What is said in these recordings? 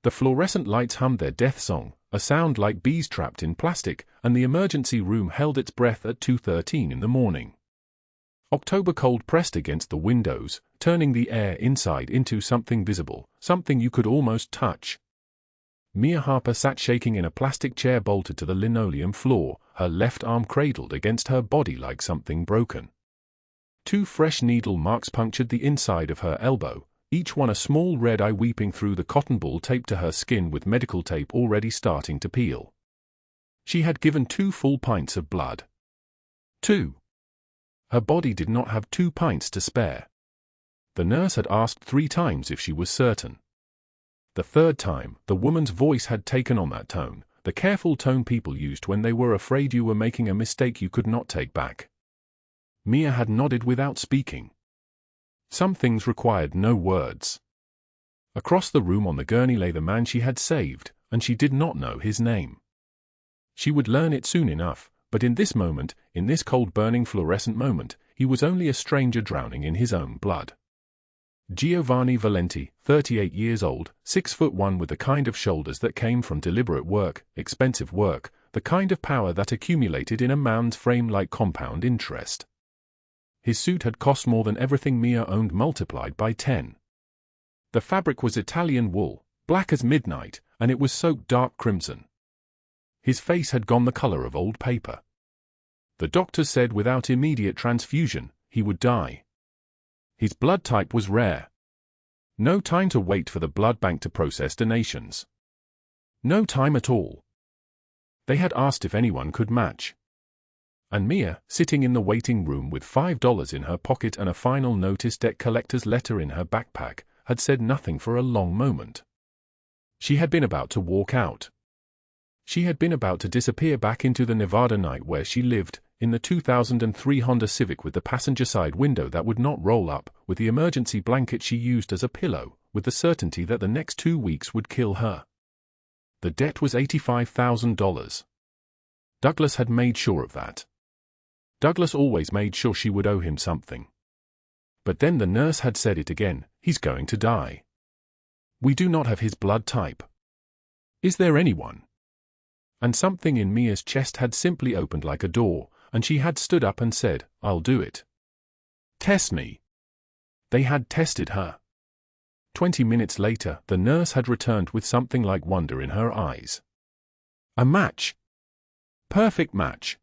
The fluorescent lights hummed their death song, a sound like bees trapped in plastic, and the emergency room held its breath at 2:13 in the morning. October cold pressed against the windows, turning the air inside into something visible, something you could almost touch. Mia Harper sat shaking in a plastic chair bolted to the linoleum floor, her left arm cradled against her body like something broken. 2 fresh needle marks punctured the inside of her elbow, each one a small red eye weeping through the cotton ball taped to her skin with medical tape already starting to peel. She had given 2 full pints of blood. 2. Her body did not have 2 pints to spare. The nurse had asked 3 times if she was certain. The 3rd time, the woman's voice had taken on that tone, the careful tone people used when they were afraid you were making a mistake you could not take back. Mia had nodded without speaking. Some things required no words. Across the room on the gurney lay the man she had saved, and she did not know his name. She would learn it soon enough, but in this moment, in this cold burning fluorescent moment, he was only a stranger drowning in his own blood. Giovanni Valenti, 38 years old, 6'1" with the kind of shoulders that came from deliberate work, expensive work, the kind of power that accumulated in a man's frame like compound interest. His suit had cost more than everything Mia owned multiplied by 10. The fabric was Italian wool, black as midnight, and it was soaked dark crimson. His face had gone the color of old paper. The doctors said without immediate transfusion, he would die. His blood type was rare. No time to wait for the blood bank to process donations. No time at all. They had asked if anyone could match. And Mia, sitting in the waiting room with $5 in her pocket and a final notice debt collector's letter in her backpack, had said nothing for a long moment. She had been about to walk out. She had been about to disappear back into the Nevada night where she lived, in the 2003 Honda Civic with the passenger side window that would not roll up, with the emergency blanket she used as a pillow, with the certainty that the next 2 weeks would kill her. The debt was $85,000. Douglas had made sure of that. Douglas always made sure she would owe him something. But then the nurse had said it again, he's going to die. We do not have his blood type. Is there anyone? And something in Mia's chest had simply opened like a door, and she had stood up and said, I'll do it. Test me. They had tested her. 20 minutes later, the nurse had returned with something like wonder in her eyes. A match. Perfect match.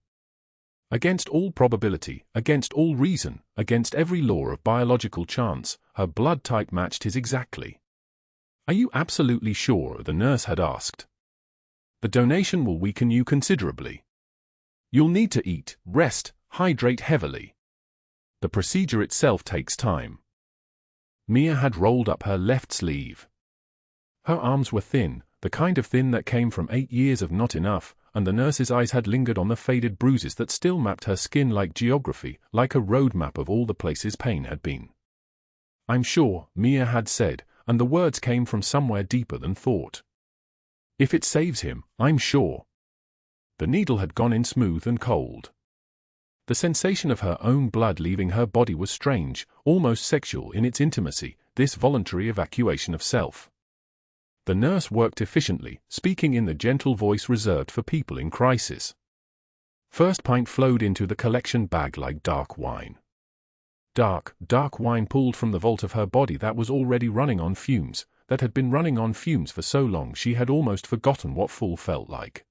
Against all probability, against all reason, against every law of biological chance, her blood type matched his exactly. Are you absolutely sure? The nurse had asked. The donation will weaken you considerably. You'll need to eat, rest, hydrate heavily. The procedure itself takes time. Mia had rolled up her left sleeve. Her arms were thin, the kind of thin that came from 8 years of not enough, and the nurse's eyes had lingered on the faded bruises that still mapped her skin like geography, like a road map of all the places pain had been. I'm sure, Mia had said, and the words came from somewhere deeper than thought. If it saves him, I'm sure. The needle had gone in smooth and cold. The sensation of her own blood leaving her body was strange, almost sexual in its intimacy, this voluntary evacuation of self. The nurse worked efficiently, speaking in the gentle voice reserved for people in crisis. First pint flowed into the collection bag like dark wine. Dark wine pulled from the vault of her body that was already running on fumes, that had been running on fumes for so long she had almost forgotten what full felt like.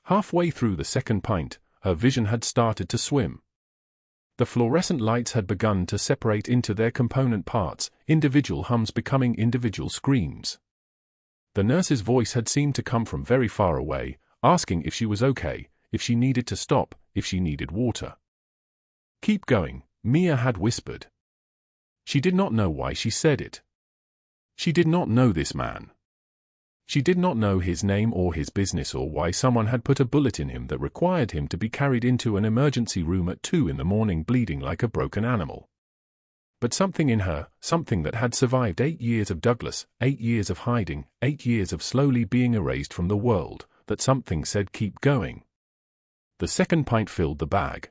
Halfway through the second pint, her vision had started to swim. The fluorescent lights had begun to separate into their component parts, individual hums becoming individual screams. The nurse's voice had seemed to come from very far away, asking if she was okay, if she needed to stop, if she needed water. Keep going, Mia had whispered. She did not know why she said it. She did not know this man. She did not know his name or his business or why someone had put a bullet in him that required him to be carried into an emergency room at 2 in the morning bleeding like a broken animal. But something in her, something that had survived 8 years of Douglas, 8 years of hiding, 8 years of slowly being erased from the world, that something said keep going. The second pint filled the bag.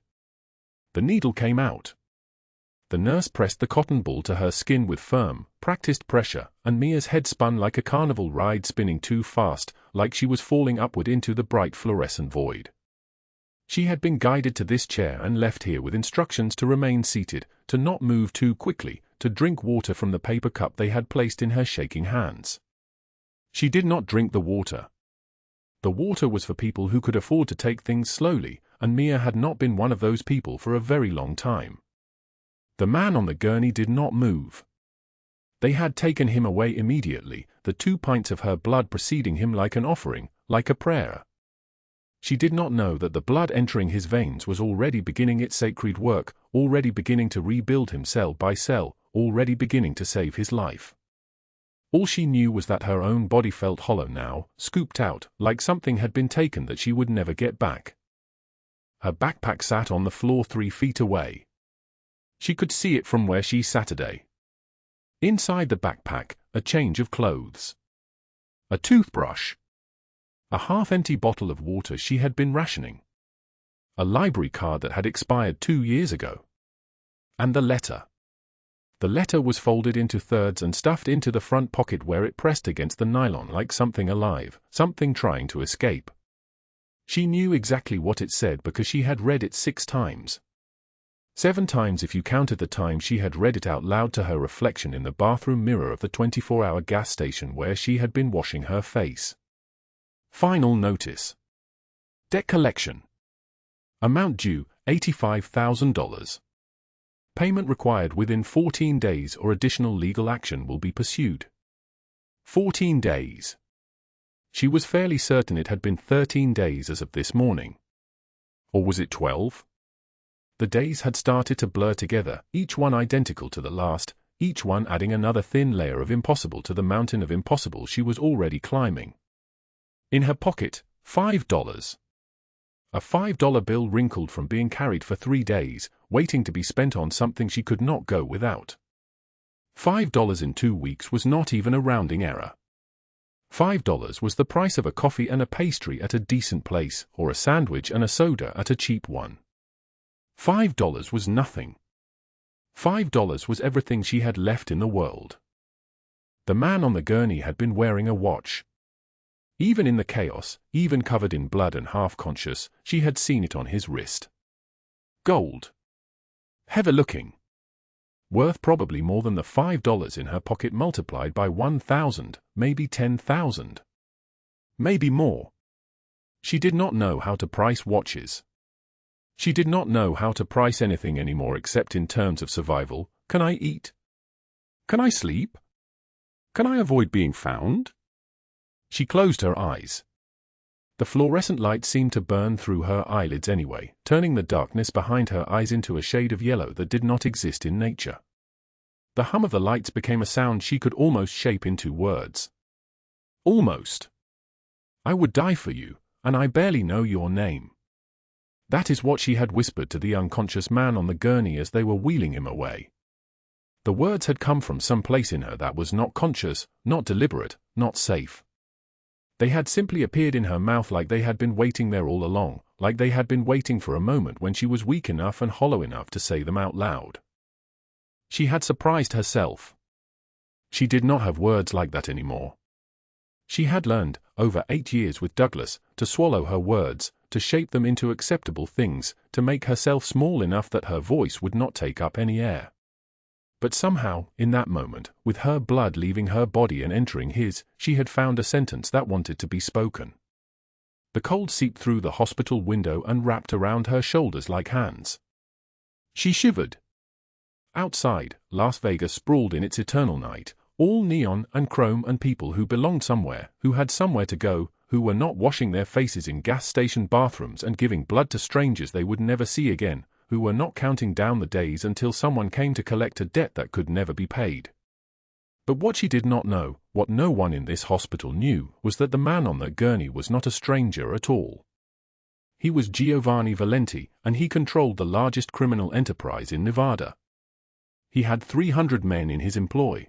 The needle came out. The nurse pressed the cotton ball to her skin with firm, practiced pressure, and Mia's head spun like a carnival ride spinning too fast, like she was falling upward into the bright fluorescent void. She had been guided to this chair and left here with instructions to remain seated, to not move too quickly, to drink water from the paper cup they had placed in her shaking hands. She did not drink the water. The water was for people who could afford to take things slowly, and Mia had not been one of those people for a very long time. The man on the gurney did not move. They had taken him away immediately, the 2 pints of her blood preceding him like an offering, like a prayer. She did not know that the blood entering his veins was already beginning its sacred work, already beginning to rebuild him cell by cell, already beginning to save his life. All she knew was that her own body felt hollow now, scooped out, like something had been taken that she would never get back. Her backpack sat on the floor 3 feet away. She could see it from where she sat today. Inside the backpack, a change of clothes. A toothbrush. A half-empty bottle of water she had been rationing. A library card that had expired 2 years ago. And the letter. The letter was folded into thirds and stuffed into the front pocket where it pressed against the nylon like something alive, something trying to escape. She knew exactly what it said because she had read it 6 times. 7 times if you counted the time she had read it out loud to her reflection in the bathroom mirror of the 24-hour gas station where she had been washing her face. Final notice. Debt collection. Amount due, $85,000. Payment required within 14 days or additional legal action will be pursued. 14 days. She was fairly certain it had been 13 days as of this morning. Or was it 12? The days had started to blur together, each one identical to the last, each one adding another thin layer of impossible to the mountain of impossible she was already climbing. In her pocket, $5. A $5 bill wrinkled from being carried for 3 days, waiting to be spent on something she could not go without. $5 in 2 weeks was not even a rounding error. $5 was the price of a coffee and a pastry at a decent place, or a sandwich and a soda at a cheap one. $5 was nothing. $5 was everything she had left in the world. The man on the gurney had been wearing a watch. Even in the chaos, even covered in blood and half-conscious, she had seen it on his wrist. Gold. Heavy looking. Worth probably more than the $5 in her pocket multiplied by 1,000, maybe 10,000. Maybe more. She did not know how to price watches. She did not know how to price anything anymore except in terms of survival. Can I eat? Can I sleep? Can I avoid being found? She closed her eyes. The fluorescent light seemed to burn through her eyelids anyway, turning the darkness behind her eyes into a shade of yellow that did not exist in nature. The hum of the lights became a sound she could almost shape into words. Almost. I would die for you, and I barely know your name. That is what she had whispered to the unconscious man on the gurney as they were wheeling him away. The words had come from some place in her that was not conscious, not deliberate, not safe. They had simply appeared in her mouth like they had been waiting there all along, like they had been waiting for a moment when she was weak enough and hollow enough to say them out loud. She had surprised herself. She did not have words like that anymore. She had learned, over 8 years with Douglas, to swallow her words, to shape them into acceptable things, to make herself small enough that her voice would not take up any air. But somehow, in that moment, with her blood leaving her body and entering his, she had found a sentence that wanted to be spoken. The cold seeped through the hospital window and wrapped around her shoulders like hands. She shivered. Outside, Las Vegas sprawled in its eternal night, all neon and chrome and people who belonged somewhere, who had somewhere to go, who were not washing their faces in gas station bathrooms and giving blood to strangers they would never see again, who were not counting down the days until someone came to collect a debt that could never be paid. But what she did not know, what no one in this hospital knew, was that the man on the gurney was not a stranger at all. He was Giovanni Valenti, and he controlled the largest criminal enterprise in Nevada. He had 300 men in his employ.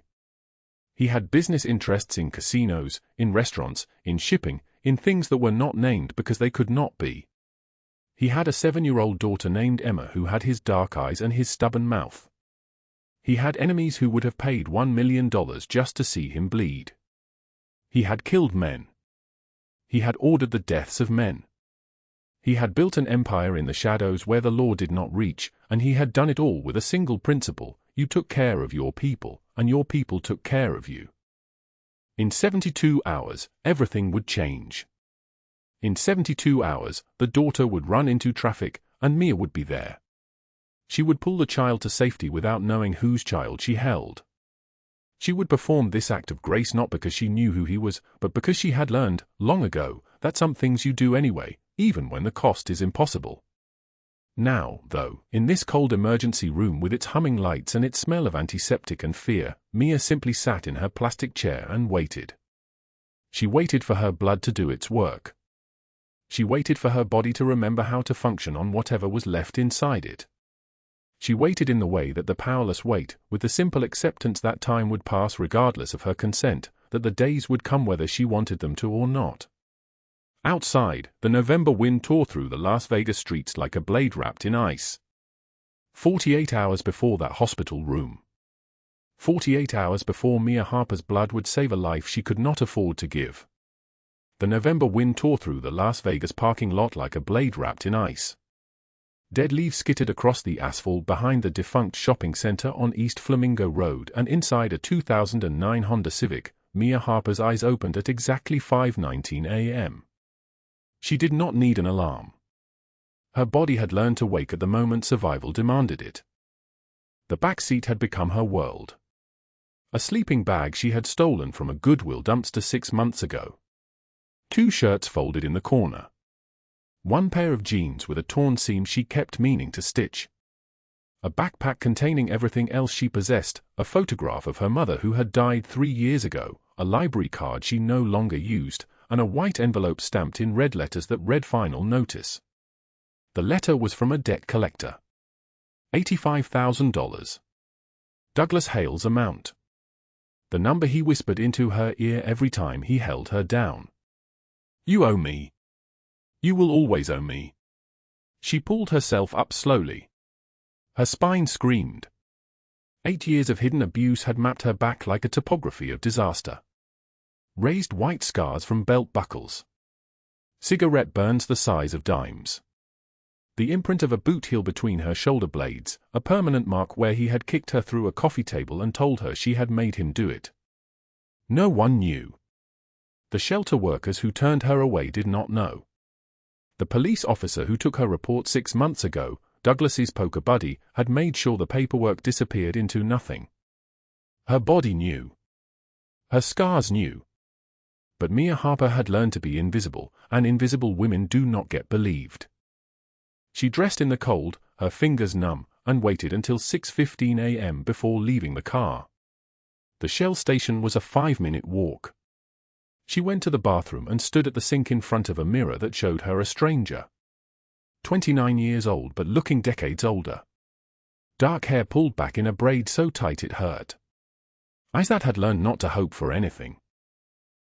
He had business interests in casinos, in restaurants, in shipping, in things that were not named because they could not be. He had a 7-year-old daughter named Emma who had his dark eyes and his stubborn mouth. He had enemies who would have paid $1 million just to see him bleed. He had killed men. He had ordered the deaths of men. He had built an empire in the shadows where the law did not reach, and he had done it all with a single principle: you took care of your people, and your people took care of you. In 72 hours, everything would change. In 72 hours, the daughter would run into traffic, and Mia would be there. She would pull the child to safety without knowing whose child she held. She would perform this act of grace not because she knew who he was, but because she had learned, long ago, that some things you do anyway, even when the cost is impossible. Now, though, in this cold emergency room with its humming lights and its smell of antiseptic and fear, Mia simply sat in her plastic chair and waited. She waited for her blood to do its work. She waited for her body to remember how to function on whatever was left inside it. She waited in the way that the powerless wait, with the simple acceptance that time would pass regardless of her consent, that the days would come whether she wanted them to or not. Outside, the November wind tore through the Las Vegas streets like a blade wrapped in ice. 48 hours before that hospital room. 48 hours before Mia Harper's blood would save a life she could not afford to give. The November wind tore through the Las Vegas parking lot like a blade wrapped in ice. Dead leaves skittered across the asphalt behind the defunct shopping center on East Flamingo Road, and inside a 2009 Honda Civic, Mia Harper's eyes opened at exactly 5:19 a.m. She did not need an alarm. Her body had learned to wake at the moment survival demanded it. The back seat had become her world. A sleeping bag she had stolen from a Goodwill dumpster 6 months ago. 2 shirts folded in the corner. 1 pair of jeans with a torn seam she kept meaning to stitch. A backpack containing everything else she possessed, a photograph of her mother who had died 3 years ago, a library card she no longer used, and a white envelope stamped in red letters that read "Final Notice." The letter was from a debt collector. $85,000. Douglas Hale's amount. The number he whispered into her ear every time he held her down. "You owe me. You will always owe me." She pulled herself up slowly. Her spine screamed. 8 years of hidden abuse had mapped her back like a topography of disaster. Raised white scars from belt buckles. Cigarette burns the size of dimes. The imprint of a boot heel between her shoulder blades, a permanent mark where he had kicked her through a coffee table and told her she had made him do it. No one knew. The shelter workers who turned her away did not know. The police officer who took her report 6 months ago, Douglas's poker buddy, had made sure the paperwork disappeared into nothing. Her body knew. Her scars knew. But Mia Harper had learned to be invisible, and invisible women do not get believed. She dressed in the cold, her fingers numb, and waited until 6:15 a.m. before leaving the car. The Shell station was a 5-minute walk. She went to the bathroom and stood at the sink in front of a mirror that showed her a stranger. 29 years old but looking decades older. Dark hair pulled back in a braid so tight it hurt. Eyes that had learned not to hope for anything.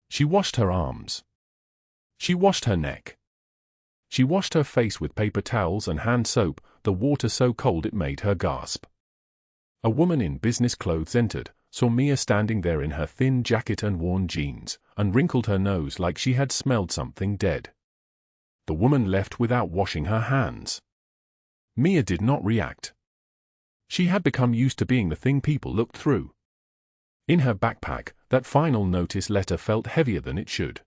She washed her arms. She washed her neck. She washed her face with paper towels and hand soap, the water so cold it made her gasp. A woman in business clothes entered, saw Mia standing there in her thin jacket and worn jeans, and wrinkled her nose like she had smelled something dead. The woman left without washing her hands. Mia did not react. She had become used to being the thing people looked through. In her backpack, that final notice letter felt heavier than it should.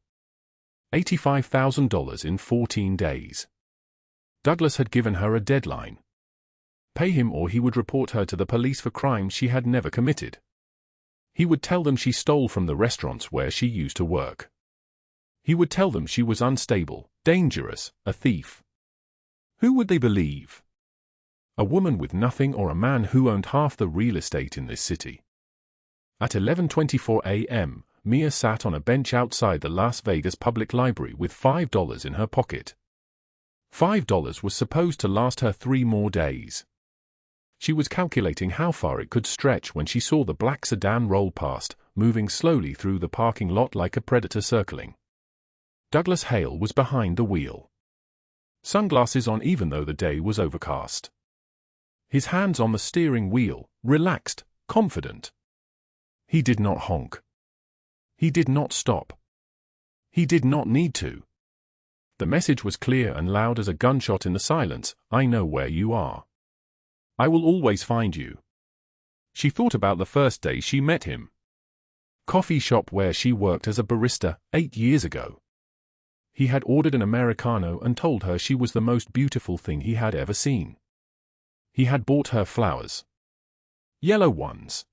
$85,000 in 14 days. Douglas had given her a deadline. Pay him or he would report her to the police for crimes she had never committed. He would tell them she stole from the restaurants where she used to work. He would tell them she was unstable, dangerous, a thief. Who would they believe? A woman with nothing or a man who owned half the real estate in this city? At 11:24 a.m., Mia sat on a bench outside the Las Vegas Public Library with $5 in her pocket. $5 was supposed to last her 3 more days. She was calculating how far it could stretch when she saw the black sedan roll past, moving slowly through the parking lot like a predator circling. Douglas Hale was behind the wheel. Sunglasses on even though the day was overcast. His hands on the steering wheel, relaxed, confident. He did not honk. He did not stop. He did not need to. The message was clear and loud as a gunshot in the silence. I know where you are. I will always find you. She thought about the first day she met him. Coffee shop where she worked as a barista 8 years ago. He had ordered an Americano and told her she was the most beautiful thing he had ever seen. He had bought her flowers. Yellow ones.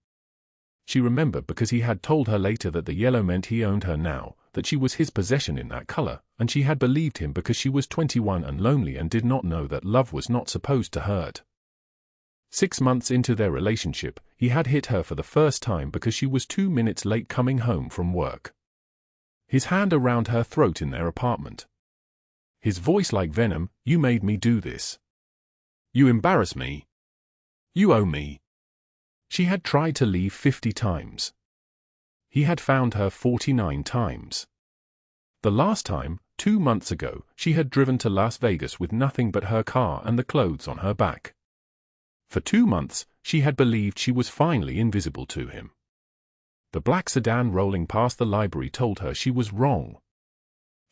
She remembered because he had told her later that the yellow meant he owned her now, that she was his possession in that color, and she had believed him because she was 21 and lonely and did not know that love was not supposed to hurt. 6 months into their relationship, he had hit her for the first time because she was 2 minutes late coming home from work. His hand around her throat in their apartment. His voice like venom, you made me do this. You embarrass me. You owe me. She had tried to leave 50 times. He had found her 49 times. The last time, 2 months ago, she had driven to Las Vegas with nothing but her car and the clothes on her back. For 2 months, she had believed she was finally invisible to him. The black sedan rolling past the library told her she was wrong.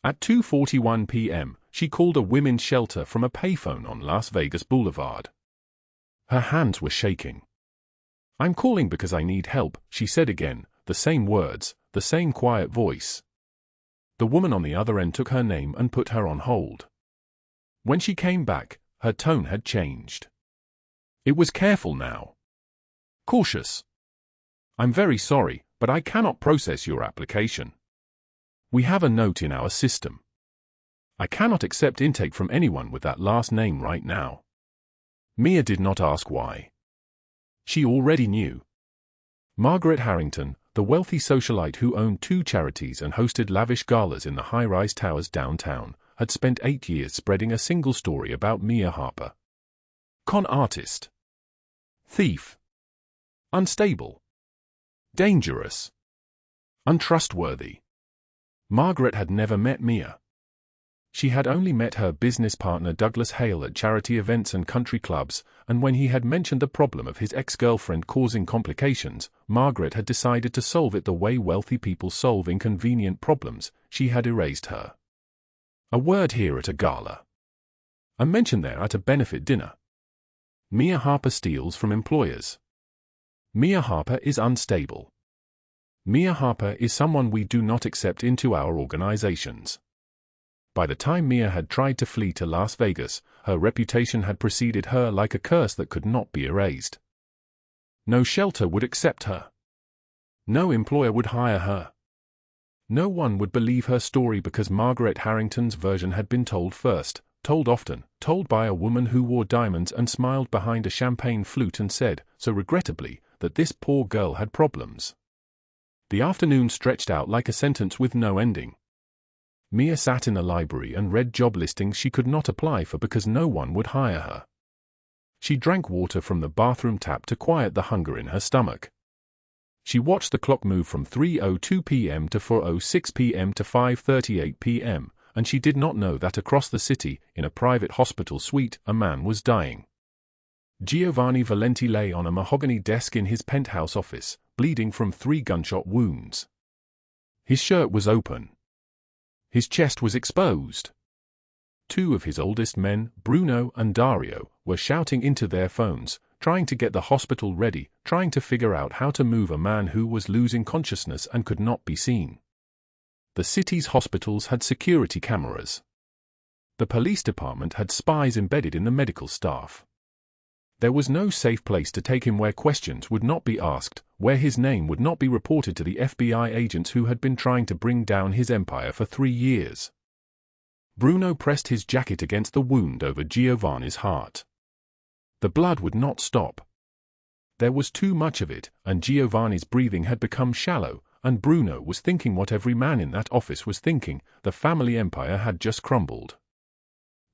At 2:41 p.m., she called a women's shelter from a payphone on Las Vegas Boulevard. Her hands were shaking. I'm calling because I need help, she said again, the same words, the same quiet voice. The woman on the other end took her name and put her on hold. When she came back, her tone had changed. It was careful now. Cautious. I'm very sorry, but I cannot process your application. We have a note in our system. I cannot accept intake from anyone with that last name right now. Mia did not ask why. She already knew. Margaret Harrington, the wealthy socialite who owned 2 charities and hosted lavish galas in the high-rise towers downtown, had spent 8 years spreading a single story about Mia Harper. Con artist. Thief. Unstable. Dangerous. Untrustworthy. Margaret had never met Mia. She had only met her business partner Douglas Hale at charity events and country clubs, and when he had mentioned the problem of his ex-girlfriend causing complications, Margaret had decided to solve it the way wealthy people solve inconvenient problems. She had erased her. A word here at a gala. A mention there at a benefit dinner. Mia Harper steals from employers. Mia Harper is unstable. Mia Harper is someone we do not accept into our organizations. By the time Mia had tried to flee to Las Vegas, her reputation had preceded her like a curse that could not be erased. No shelter would accept her. No employer would hire her. No one would believe her story because Margaret Harrington's version had been told first, told often, told by a woman who wore diamonds and smiled behind a champagne flute and said, so regrettably, that this poor girl had problems. The afternoon stretched out like a sentence with no ending. Mia sat in the library and read job listings she could not apply for because no one would hire her. She drank water from the bathroom tap to quiet the hunger in her stomach. She watched the clock move from 3:02 p.m. to 4:06 p.m. to 5:38 p.m., and she did not know that across the city, in a private hospital suite, a man was dying. Giovanni Valenti lay on a mahogany desk in his penthouse office, bleeding from 3 gunshot wounds. His shirt was open. His chest was exposed. 2 of his oldest men, Bruno and Dario, were shouting into their phones, trying to get the hospital ready, trying to figure out how to move a man who was losing consciousness and could not be seen. The city's hospitals had security cameras. The police department had spies embedded in the medical staff. There was no safe place to take him where questions would not be asked, where his name would not be reported to the FBI agents who had been trying to bring down his empire for 3 years. Bruno pressed his jacket against the wound over Giovanni's heart. The blood would not stop. There was too much of it, and Giovanni's breathing had become shallow, and Bruno was thinking what every man in that office was thinking: the family empire had just crumbled.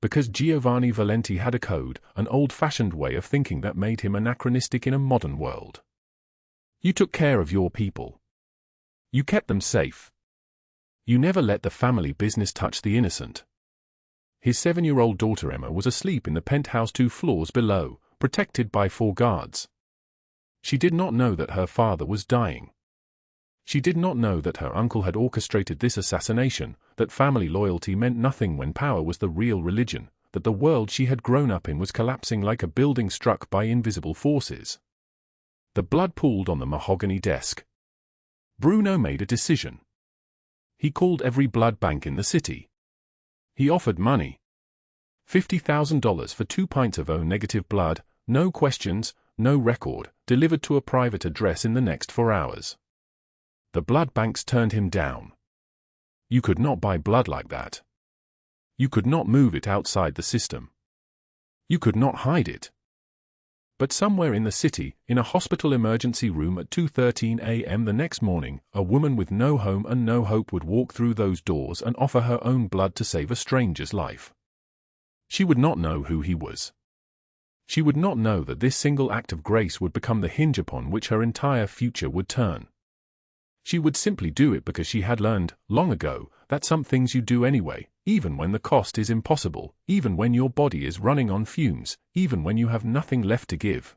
Because Giovanni Valenti had a code, an old-fashioned way of thinking that made him anachronistic in a modern world. You took care of your people. You kept them safe. You never let the family business touch the innocent. His 7-year-old daughter Emma was asleep in the penthouse 2 floors below, protected by 4 guards. She did not know that her father was dying. She did not know that her uncle had orchestrated this assassination, that family loyalty meant nothing when power was the real religion, that the world she had grown up in was collapsing like a building struck by invisible forces. The blood pooled on the mahogany desk. Bruno made a decision. He called every blood bank in the city. He offered money. $50,000 for 2 pints of O-negative blood, no questions, no record, delivered to a private address in the next 4 hours. The blood banks turned him down. You could not buy blood like that. You could not move it outside the system. You could not hide it. But somewhere in the city, in a hospital emergency room at 2:13 a.m. the next morning, a woman with no home and no hope would walk through those doors and offer her own blood to save a stranger's life. She would not know who he was. She would not know that this single act of grace would become the hinge upon which her entire future would turn. She would simply do it because she had learned, long ago, that some things you do anyway, even when the cost is impossible, even when your body is running on fumes, even when you have nothing left to give.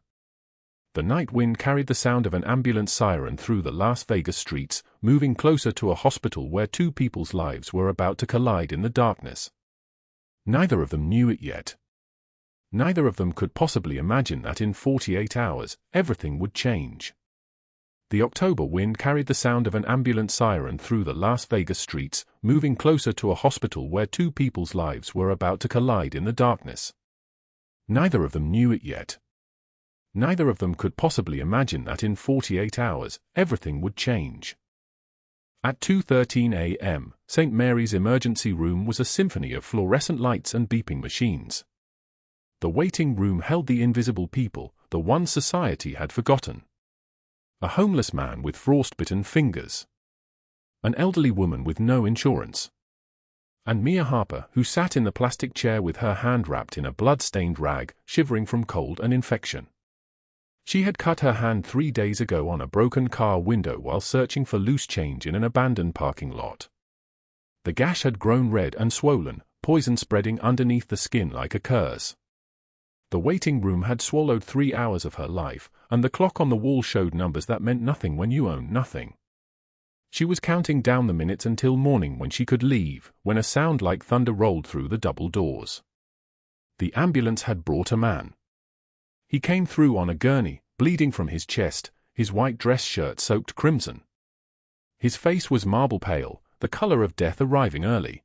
The night wind carried the sound of an ambulance siren through the Las Vegas streets, moving closer to a hospital where 2 people's lives were about to collide in the darkness. Neither of them knew it yet. Neither of them could possibly imagine that in 48 hours, everything would change. The October wind carried the sound of an ambulance siren through the Las Vegas streets, moving closer to a hospital where 2 people's lives were about to collide in the darkness. Neither of them knew it yet. Neither of them could possibly imagine that in 48 hours, everything would change. At 2:13 a.m., St. Mary's emergency room was a symphony of fluorescent lights and beeping machines. The waiting room held the invisible people, the ones society had forgotten. A homeless man with frostbitten fingers. An elderly woman with no insurance. And Mia Harper, who sat in the plastic chair with her hand wrapped in a blood-stained rag, shivering from cold and infection. She had cut her hand 3 days ago on a broken car window while searching for loose change in an abandoned parking lot. The gash had grown red and swollen, poison spreading underneath the skin like a curse. The waiting room had swallowed 3 hours of her life, and the clock on the wall showed numbers that meant nothing when you own nothing. She was counting down the minutes until morning when she could leave, when a sound like thunder rolled through the double doors. The ambulance had brought a man. He came through on a gurney, bleeding from his chest, his white dress shirt soaked crimson. His face was marble pale, the color of death arriving early.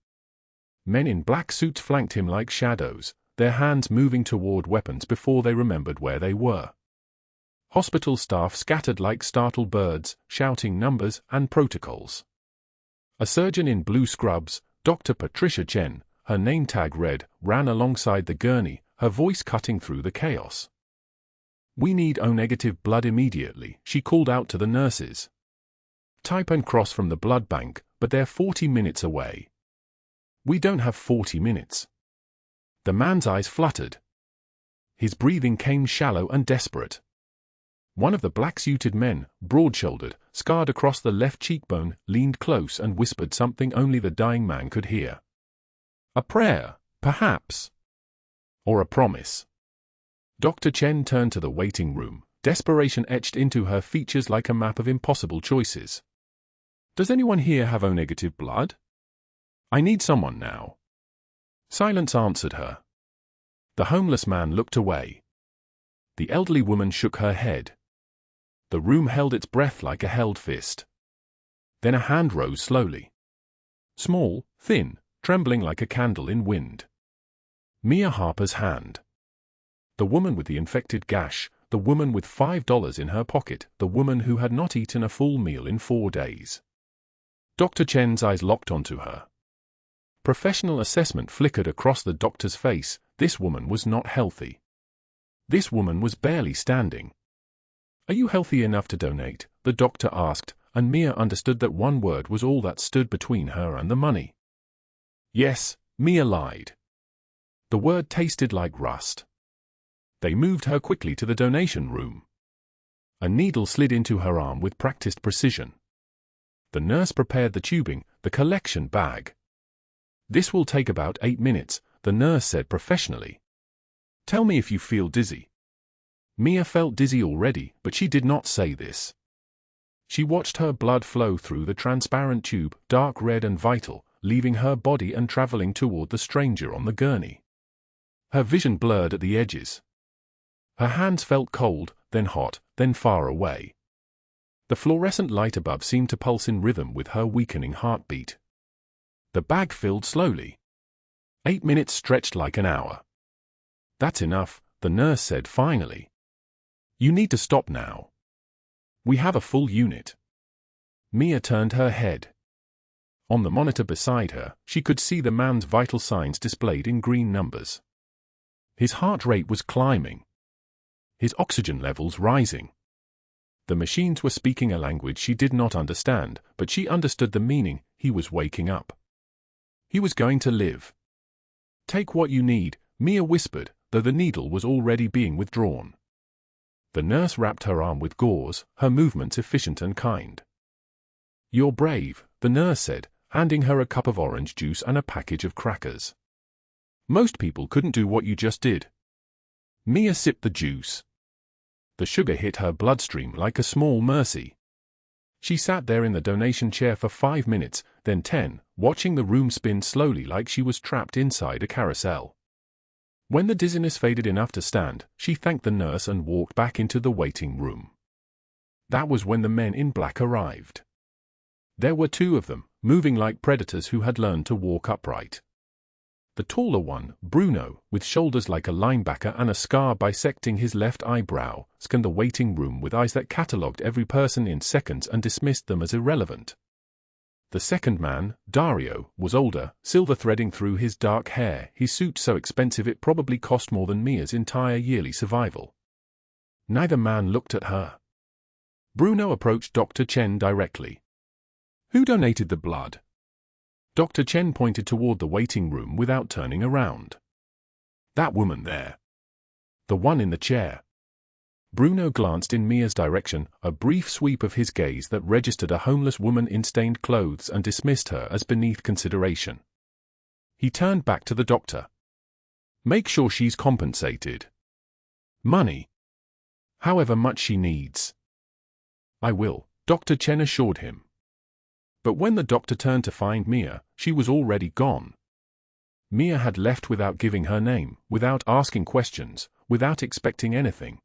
Men in black suits flanked him like shadows, their hands moving toward weapons before they remembered where they were. Hospital staff scattered like startled birds, shouting numbers and protocols. A surgeon in blue scrubs, Dr. Patricia Chen, her name tag read, ran alongside the gurney, her voice cutting through the chaos. "We need O-negative blood immediately," she called out to the nurses. "Type and cross from the blood bank, but they're 40 minutes away." "We don't have 40 minutes. The man's eyes fluttered. His breathing came shallow and desperate. One of the black-suited men, broad-shouldered, scarred across the left cheekbone, leaned close and whispered something only the dying man could hear. A prayer, perhaps. Or a promise. Dr. Chen turned to the waiting room, desperation etched into her features like a map of impossible choices. "Does anyone here have O-negative blood? I need someone now." Silence answered her. The homeless man looked away. The elderly woman shook her head. The room held its breath like a held fist. Then a hand rose slowly. Small, thin, trembling like a candle in wind. Mia Harper's hand. The woman with the infected gash, the woman with $5 in her pocket, the woman who had not eaten a full meal in 4 days. Dr. Chen's eyes locked onto her. Professional assessment flickered across the doctor's face. This woman was not healthy. This woman was barely standing. "Are you healthy enough to donate?" the doctor asked, and Mia understood that one word was all that stood between her and the money. "Yes," Mia lied. The word tasted like rust. They moved her quickly to the donation room. A needle slid into her arm with practiced precision. The nurse prepared the tubing, the collection bag. "This will take about 8 minutes, the nurse said professionally. "Tell me if you feel dizzy." Mia felt dizzy already, but she did not say this. She watched her blood flow through the transparent tube, dark red and vital, leaving her body and traveling toward the stranger on the gurney. Her vision blurred at the edges. Her hands felt cold, then hot, then far away. The fluorescent light above seemed to pulse in rhythm with her weakening heartbeat. The bag filled slowly. 8 minutes stretched like an hour. "That's enough," the nurse said finally. "You need to stop now. We have a full unit." Mia turned her head. On the monitor beside her, she could see the man's vital signs displayed in green numbers. His heart rate was climbing. His oxygen levels rising. The machines were speaking a language she did not understand, but she understood the meaning. He was waking up. He was going to live. "Take what you need," Mia whispered, though the needle was already being withdrawn. The nurse wrapped her arm with gauze, her movements efficient and kind. "You're brave," the nurse said, handing her a cup of orange juice and a package of crackers. "Most people couldn't do what you just did." Mia sipped the juice. The sugar hit her bloodstream like a small mercy. She sat there in the donation chair for 5 minutes, then 10, watching the room spin slowly like she was trapped inside a carousel. When the dizziness faded enough to stand, she thanked the nurse and walked back into the waiting room. That was when the men in black arrived. There were 2 of them, moving like predators who had learned to walk upright. The taller one, Bruno, with shoulders like a linebacker and a scar bisecting his left eyebrow, scanned the waiting room with eyes that catalogued every person in seconds and dismissed them as irrelevant. The second man, Dario, was older, silver threading through his dark hair, his suit so expensive it probably cost more than Mia's entire yearly survival. Neither man looked at her. Bruno approached Dr. Chen directly. "Who donated the blood?" Dr. Chen pointed toward the waiting room without turning around. "That woman there. The one in the chair." Bruno glanced in Mia's direction, a brief sweep of his gaze that registered a homeless woman in stained clothes and dismissed her as beneath consideration. He turned back to the doctor. "Make sure she's compensated. Money. However much she needs." "I will," Dr. Chen assured him. But when the doctor turned to find Mia, she was already gone. Mia had left without giving her name, without asking questions, without expecting anything.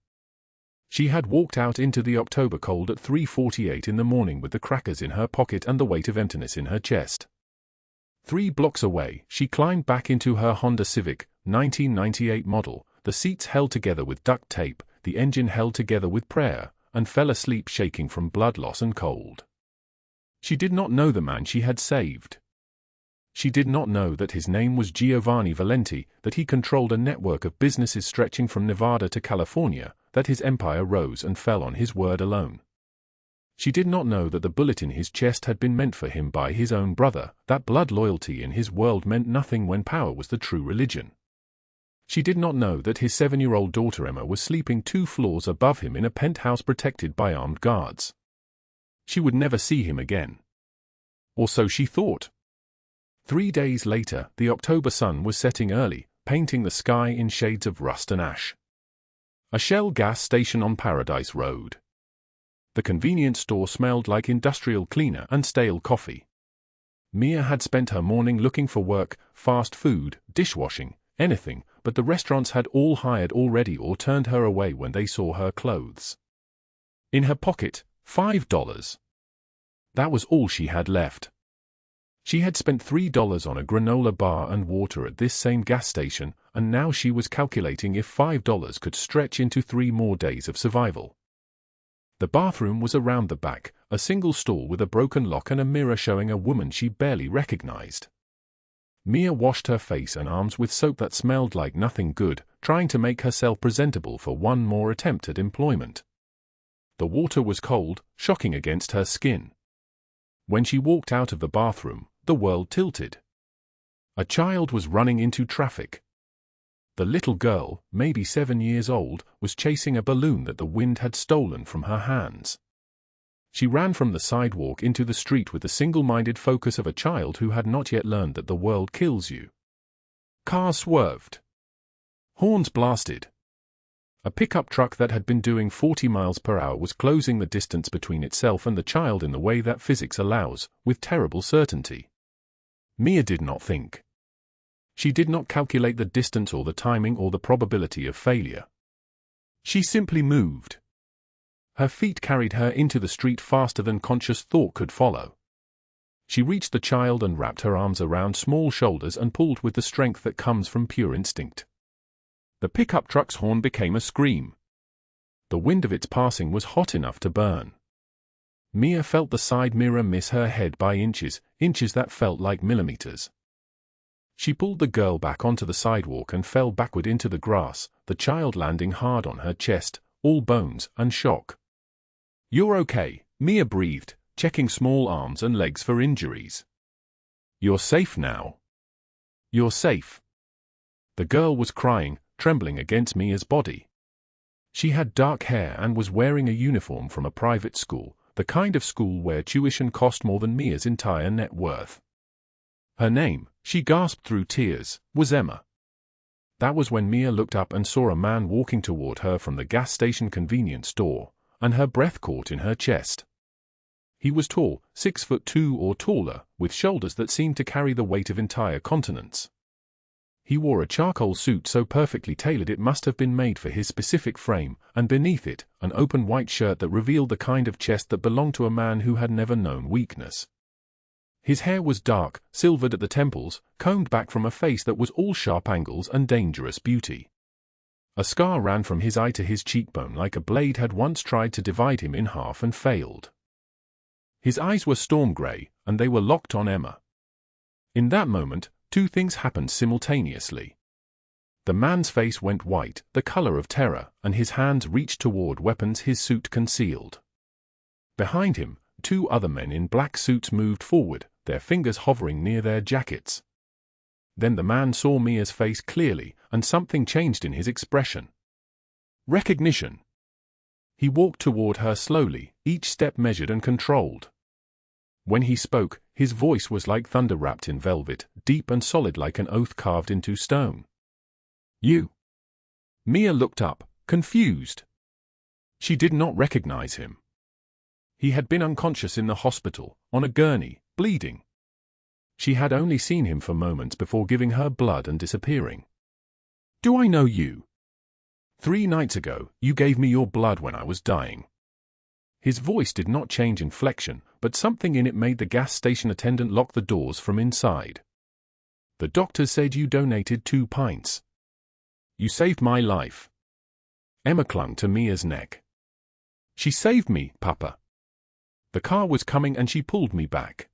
She had walked out into the October cold at 3:48 in the morning with the crackers in her pocket and the weight of emptiness in her chest. 3 blocks away, she climbed back into her Honda Civic, 1998 model, the seats held together with duct tape, the engine held together with prayer, and fell asleep shaking from blood loss and cold. She did not know the man she had saved. She did not know that his name was Giovanni Valenti, that he controlled a network of businesses stretching from Nevada to California, that his empire rose and fell on his word alone. She did not know that the bullet in his chest had been meant for him by his own brother, that blood loyalty in his world meant nothing when power was the true religion. She did not know that his 7-year-old daughter Emma was sleeping 2 floors above him in a penthouse protected by armed guards. She would never see him again. Or so she thought. 3 days later, the October sun was setting early, painting the sky in shades of rust and ash. A Shell gas station on Paradise Road. The convenience store smelled like industrial cleaner and stale coffee. Mia had spent her morning looking for work, fast food, dishwashing, anything, but the restaurants had all hired already or turned her away when they saw her clothes. In her pocket, $5. That was all she had left. She had spent $3 on a granola bar and water at this same gas station, and now she was calculating if $5 could stretch into 3 more days of survival. The bathroom was around the back, a single stall with a broken lock and a mirror showing a woman she barely recognized. Mia washed her face and arms with soap that smelled like nothing good, trying to make herself presentable for one more attempt at employment. The water was cold, shocking against her skin. When she walked out of the bathroom, the world tilted. A child was running into traffic. The little girl, maybe 7 years old, was chasing a balloon that the wind had stolen from her hands. She ran from the sidewalk into the street with the single-minded focus of a child who had not yet learned that the world kills you. Cars swerved. Horns blasted. A pickup truck that had been doing 40 miles per hour was closing the distance between itself and the child in the way that physics allows, with terrible certainty. Mia did not think. She did not calculate the distance or the timing or the probability of failure. She simply moved. Her feet carried her into the street faster than conscious thought could follow. She reached the child and wrapped her arms around small shoulders and pulled with the strength that comes from pure instinct. The pickup truck's horn became a scream. The wind of its passing was hot enough to burn. Mia felt the side mirror miss her head by inches, inches that felt like millimeters. She pulled the girl back onto the sidewalk and fell backward into the grass, the child landing hard on her chest, all bones and shock. "You're okay," Mia breathed, checking small arms and legs for injuries. "You're safe now. You're safe." The girl was crying, trembling against Mia's body. She had dark hair and was wearing a uniform from a private school, the kind of school where tuition cost more than Mia's entire net worth. Her name, she gasped through tears, was Emma. That was when Mia looked up and saw a man walking toward her from the gas station convenience store, and her breath caught in her chest. He was tall, 6'2" or taller, with shoulders that seemed to carry the weight of entire continents. He wore a charcoal suit so perfectly tailored it must have been made for his specific frame, and beneath it, an open white shirt that revealed the kind of chest that belonged to a man who had never known weakness. His hair was dark, silvered at the temples, combed back from a face that was all sharp angles and dangerous beauty. A scar ran from his eye to his cheekbone like a blade had once tried to divide him in half and failed. His eyes were storm gray, and they were locked on Emma. In that moment, two things happened simultaneously. The man's face went white, the color of terror, and his hands reached toward weapons his suit concealed. Behind him, two other men in black suits moved forward, their fingers hovering near their jackets. Then the man saw Mia's face clearly, and something changed in his expression. Recognition. He walked toward her slowly, each step measured and controlled. When he spoke, his voice was like thunder wrapped in velvet, deep and solid like an oath carved into stone. "You." Mia looked up, confused. She did not recognize him. He had been unconscious in the hospital, on a gurney, bleeding. She had only seen him for moments before giving her blood and disappearing. "Do I know you? 3 nights ago, you gave me your blood when I was dying." His voice did not change inflection, but something in it made the gas station attendant lock the doors from inside. "The doctor said you donated 2 pints. You saved my life." Emma clung to Mia's neck. "She saved me, Papa." The car was coming and she pulled me back.